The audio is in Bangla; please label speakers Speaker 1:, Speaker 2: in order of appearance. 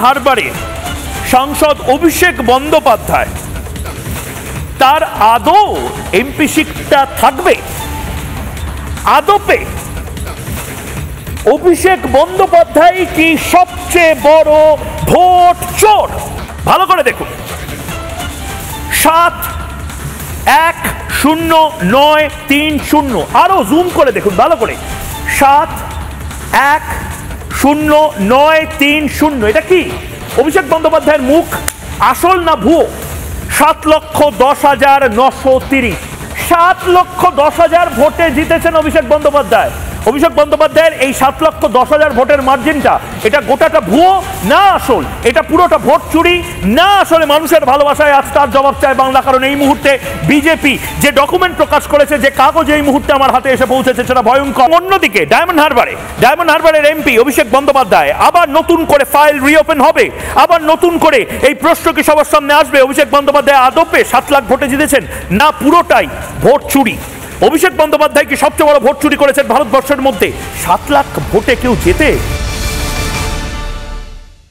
Speaker 1: হারবারে সাংসদ অভিষেক বন্দ্যোপাধ্যায়, তার আদৌ এমপি সিটটা থাকবে? আদপে অভিষেক বন্দ্যোপাধ্যায় কি সবচেয়ে বড় ভোট চোর? ভালো করে দেখুন, 7-1-0-9-3-0, আরো জুম করে দেখুন ভালো করে, 7-1-0-9-3-0। এটা কি অভিষেক বন্দ্যোপাধ্যায়ের মুখ, আসল না ভুয়ো? 7,10,930, 7,10,000 ভোটে জিতেছেন অভিষেক বন্দ্যোপাধ্যায়। অভিষেক বন্দ্যোপাধ্যায়ের এই 7,10,000 ভোটের মার্জিনটা, এটা গোটাটা ভুয়ো না আসল? এটা পুরোটা ভোট চুরি না আসলে মানুষের ভালোবাসায়? আজ তার জবাব চায় বাংলা। কারণ এই মুহূর্তে বিজেপি যে ডকুমেন্ট প্রকাশ করেছে, যে কাগজ এই মুহূর্তে আমার হাতে এসে পৌঁছেছে, সেটা ভয়ঙ্কর। অন্যদিকে ডায়মন্ড হারবারের এমপি অভিষেক বন্দ্যোপাধ্যায় আবার নতুন করে ফাইল রিওপেন হবে, আবার নতুন করে এই প্রশ্ন কি সবার সামনে আসবে? অভিষেক বন্দ্যোপাধ্যায় আদপে 7 লাখ ভোটে জিতেছেন, না পুরোটাই ভোট চুরি? অভিষেক বন্দ্যোপাধ্যায় কি সবচেয়ে বড় ভোট চুরি করেছেন ভারতবর্ষের মধ্যে? 7 লাখ ভোটে কেউ জেতে?